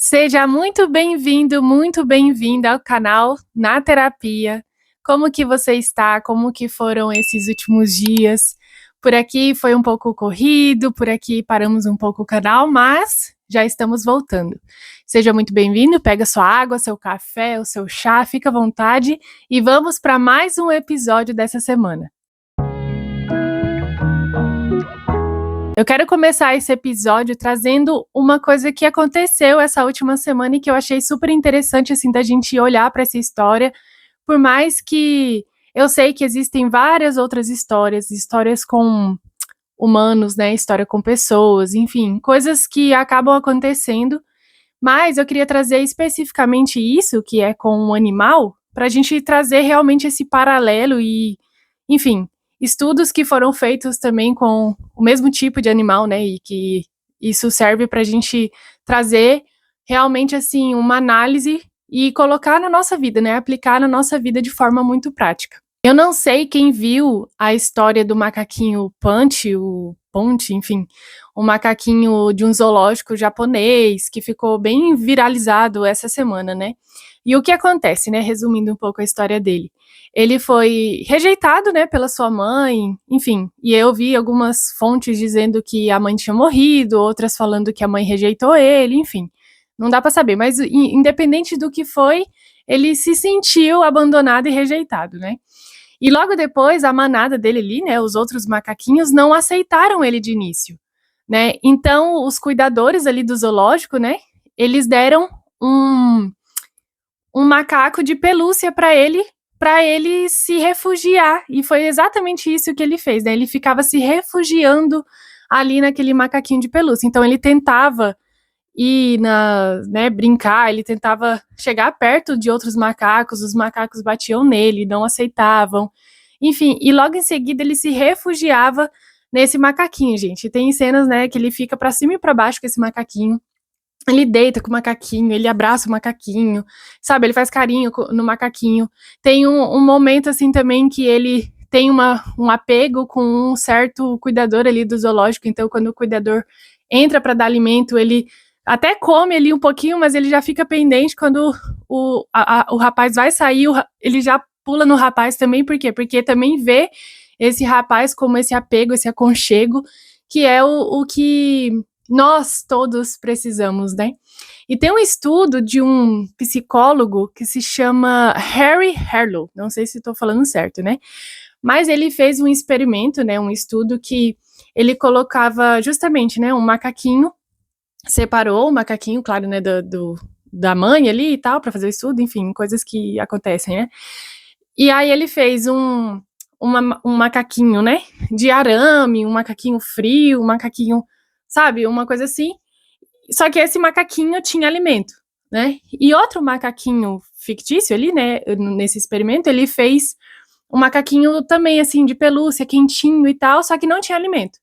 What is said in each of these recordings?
Seja muito bem-vindo, muito bem-vinda ao canal Na Terapia. Como que você está? Como que foram esses últimos dias? Por aqui foi um pouco corrido, por aqui paramos um pouco o canal, mas já estamos voltando. Seja muito bem-vindo, pega sua água, seu café, o seu chá, fica à vontade e vamos para mais um episódio dessa semana. Eu quero começar esse episódio trazendo uma coisa que aconteceu essa última semana e que eu achei super interessante, assim, da gente olhar para essa história, por mais que eu sei que existem várias outras histórias com humanos, né, história com pessoas, enfim, coisas que acabam acontecendo, mas eu queria trazer especificamente isso, que é com um animal, para a gente trazer realmente esse paralelo e, enfim, estudos que foram feitos também com o mesmo tipo de animal, né? E que isso serve para a gente trazer realmente assim uma análise e colocar na nossa vida, né? Aplicar na nossa vida de forma muito prática. Eu não sei quem viu a história do macaquinho Punch, o Ponte, enfim, um macaquinho de um zoológico japonês que ficou bem viralizado essa semana, né? E o que acontece, né? Resumindo um pouco a história dele. Ele foi rejeitado, né, pela sua mãe, enfim. E eu vi algumas fontes dizendo que a mãe tinha morrido, outras falando que a mãe rejeitou ele, enfim. Não dá para saber, mas independente do que foi, ele se sentiu abandonado e rejeitado, né? E logo depois, a manada dele ali, né, os outros macaquinhos, não aceitaram ele de início, né? Então, os cuidadores ali do zoológico, né, eles deram um macaco de pelúcia para ele se refugiar. E foi exatamente isso que ele fez, né? Ele ficava se refugiando ali naquele macaquinho de pelúcia. Então, ele tentava brincar, ele tentava chegar perto de outros macacos, os macacos batiam nele, não aceitavam, enfim, e logo em seguida ele se refugiava nesse macaquinho, gente. Tem cenas, né, que ele fica para cima e para baixo com esse macaquinho, ele deita com o macaquinho, ele abraça o macaquinho, sabe, ele faz carinho no macaquinho. Tem um momento, assim, também que ele tem um apego com um certo cuidador ali do zoológico, então quando o cuidador entra para dar alimento, ele até come ali um pouquinho, mas ele já fica pendente quando o rapaz vai sair, ele já pula no rapaz também, por quê? Porque também vê esse rapaz como esse apego, esse aconchego, que é o que nós todos precisamos, né? E tem um estudo de um psicólogo que se chama Harry Harlow, não sei se estou falando certo, né? Mas ele fez um experimento, né? Um estudo que ele colocava justamente, né? Um macaquinho, separou o macaquinho, claro, né? Da mãe ali e tal, para fazer o estudo, enfim, coisas que acontecem, né? E aí ele fez um macaquinho, né? De arame, um macaquinho frio, um macaquinho, sabe? Uma coisa assim. Só que esse macaquinho tinha alimento, né? E outro macaquinho fictício ali, né? Nesse experimento, ele fez um macaquinho também, assim, de pelúcia, quentinho e tal, só que não tinha alimento.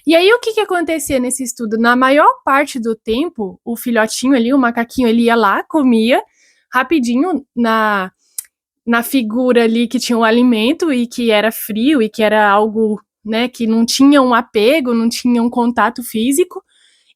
E aí, o que acontecia nesse estudo? Na maior parte do tempo, o filhotinho ali, o macaquinho, ele ia lá, comia rapidinho na figura ali que tinha o alimento e que era frio e que era algo, né, que não tinha um apego, não tinha um contato físico.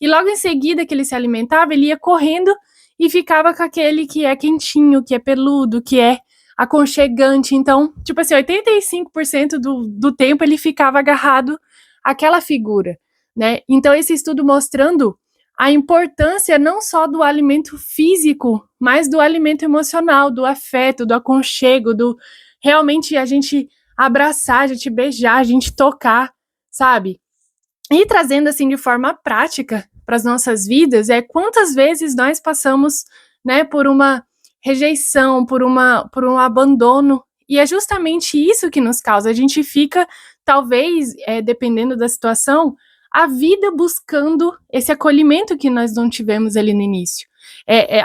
E logo em seguida que ele se alimentava, ele ia correndo e ficava com aquele que é quentinho, que é peludo, que é aconchegante. Então, tipo assim, 85% do tempo ele ficava agarrado àquela figura, né? Então, esse estudo mostrando a importância não só do alimento físico, mas do alimento emocional, do afeto, do aconchego, do realmente a gente abraçar, a gente beijar, a gente tocar, sabe? E trazendo assim de forma prática para as nossas vidas, quantas vezes nós passamos, né, por uma rejeição, por um abandono, e é justamente isso que nos causa. A gente fica, talvez, dependendo da situação, a vida buscando esse acolhimento que nós não tivemos ali no início.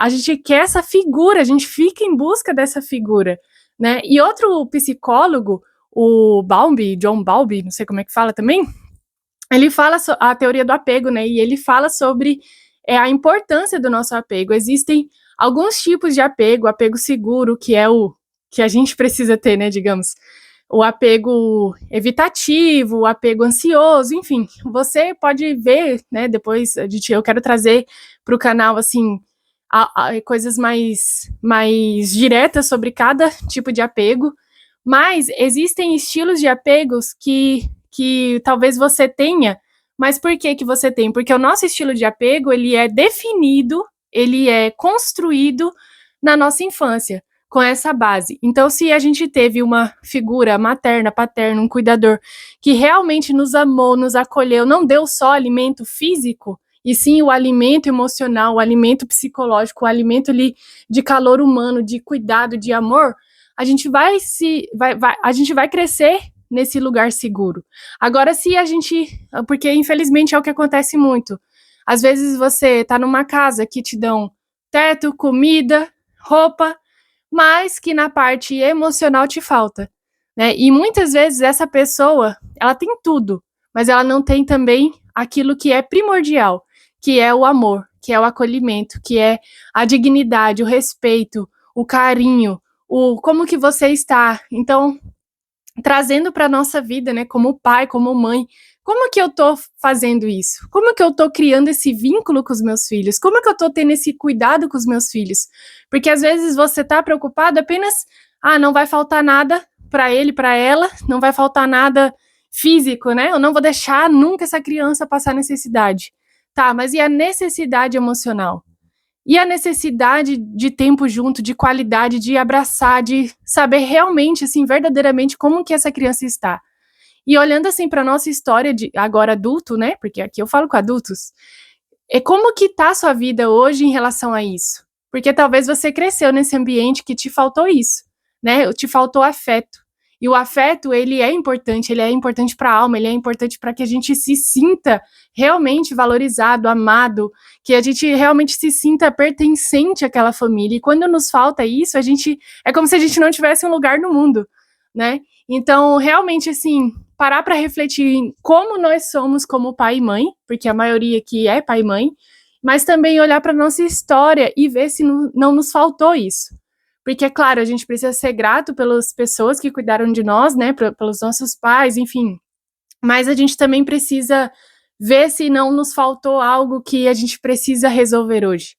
A gente quer essa figura, a gente fica em busca dessa figura, né? E outro psicólogo, o Bowlby, John Bowlby, não sei como é que fala também, ele fala a teoria do apego, né? E ele fala sobre a importância do nosso apego. Existem alguns tipos de apego, apego seguro, que é o que a gente precisa ter, né? Digamos, o apego evitativo, o apego ansioso, enfim. Você pode ver, né? Depois eu quero trazer para o canal assim coisas mais diretas sobre cada tipo de apego, mas existem estilos de apegos que talvez você tenha, mas por que você tem? Porque o nosso estilo de apego, ele é definido, ele é construído na nossa infância, com essa base. Então, se a gente teve uma figura materna, paterna, um cuidador, que realmente nos amou, nos acolheu, não deu só alimento físico, e sim o alimento emocional, o alimento psicológico, o alimento ali de calor humano, de cuidado, de amor, a gente a gente vai crescer nesse lugar seguro. Agora, se a gente, porque infelizmente é o que acontece muito, às vezes você tá numa casa que te dão teto, comida, roupa, mas que na parte emocional te falta, né? E muitas vezes essa pessoa, ela tem tudo, mas ela não tem também aquilo que é primordial, que é o amor, que é o acolhimento, que é a dignidade, o respeito, o carinho, o como que você está. Então, trazendo para nossa vida, né, como pai, como mãe, como que eu tô fazendo isso? Como que eu tô criando esse vínculo com os meus filhos? Como que eu tô tendo esse cuidado com os meus filhos? Porque às vezes você tá preocupado apenas, não vai faltar nada para ele, para ela, não vai faltar nada físico, né? Eu não vou deixar nunca essa criança passar necessidade. Tá, mas e a necessidade emocional? E a necessidade de tempo junto, de qualidade, de abraçar, de saber realmente, assim, verdadeiramente como que essa criança está. E olhando, assim, para nossa história de agora adulto, né, porque aqui eu falo com adultos, é como que tá a sua vida hoje em relação a isso? Porque talvez você cresceu nesse ambiente que te faltou isso, né, te faltou afeto. E o afeto, ele é importante para a alma, ele é importante para que a gente se sinta realmente valorizado, amado, que a gente realmente se sinta pertencente àquela família. E quando nos falta isso, é como se a gente não tivesse um lugar no mundo, né? Então, realmente, assim, parar para refletir em como nós somos como pai e mãe, porque a maioria aqui é pai e mãe, mas também olhar para nossa história e ver se não nos faltou isso. Porque, é claro, a gente precisa ser grato pelas pessoas que cuidaram de nós, né, pelos nossos pais, enfim. Mas a gente também precisa ver se não nos faltou algo que a gente precisa resolver hoje,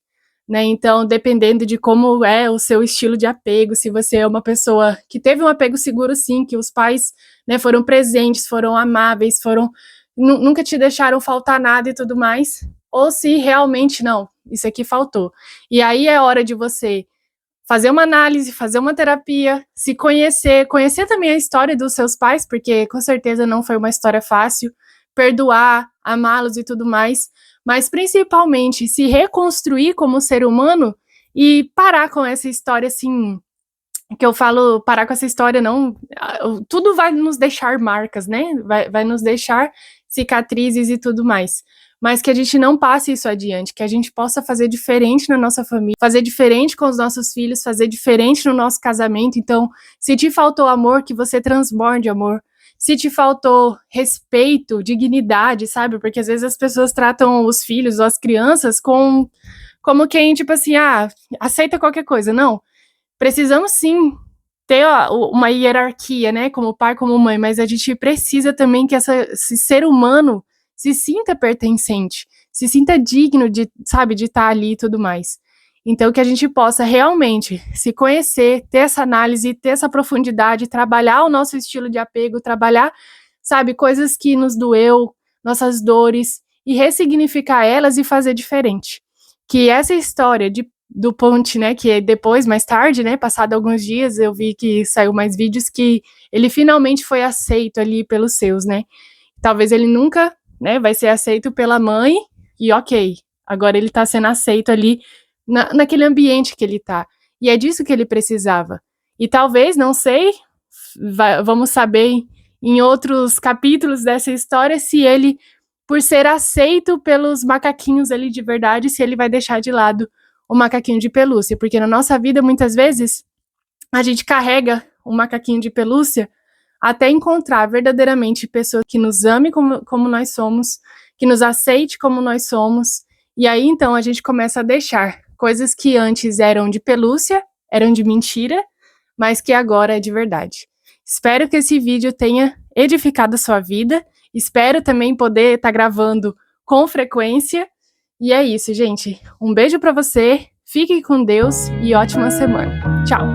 né? Então, dependendo de como é o seu estilo de apego, se você é uma pessoa que teve um apego seguro, sim, que os pais, né, foram presentes, foram amáveis, nunca te deixaram faltar nada e tudo mais, ou se realmente não, isso aqui faltou. E aí é hora de você fazer uma análise, fazer uma terapia, se conhecer também a história dos seus pais, porque com certeza não foi uma história fácil, perdoar, amá-los e tudo mais, mas principalmente se reconstruir como ser humano e parar com essa história assim, que eu falo, parar com essa história não, tudo vai nos deixar marcas, né? Vai nos deixar cicatrizes e tudo mais. Mas que a gente não passe isso adiante, que a gente possa fazer diferente na nossa família, fazer diferente com os nossos filhos, fazer diferente no nosso casamento. Então, se te faltou amor, que você transborde amor. Se te faltou respeito, dignidade, sabe? Porque às vezes as pessoas tratam os filhos ou as crianças como quem, tipo assim, aceita qualquer coisa. Não. Precisamos sim ter uma hierarquia, né? Como pai, como mãe, mas a gente precisa também que esse ser humano se sinta pertencente, se sinta digno de, sabe, de estar ali e tudo mais. Então, que a gente possa realmente se conhecer, ter essa análise, ter essa profundidade, trabalhar o nosso estilo de apego, trabalhar, sabe, coisas que nos doeu, nossas dores, e ressignificar elas e fazer diferente. Que essa história do Ponte, né, que depois, mais tarde, né, passado alguns dias, eu vi que saiu mais vídeos que ele finalmente foi aceito ali pelos seus, né. Talvez ele nunca, né, vai ser aceito pela mãe, e ok, agora ele tá sendo aceito ali naquele ambiente que ele tá. E é disso que ele precisava. E talvez, não sei, vamos saber em outros capítulos dessa história se ele, por ser aceito pelos macaquinhos ali de verdade, se ele vai deixar de lado o macaquinho de pelúcia. Porque na nossa vida, muitas vezes, a gente carrega o macaquinho de pelúcia até encontrar verdadeiramente pessoas que nos amem como nós somos, que nos aceite como nós somos, e aí então a gente começa a deixar coisas que antes eram de pelúcia, eram de mentira, mas que agora é de verdade. Espero que esse vídeo tenha edificado a sua vida, espero também poder estar gravando com frequência, e é isso, gente. Um beijo para você, Fique com Deus e ótima semana. Tchau!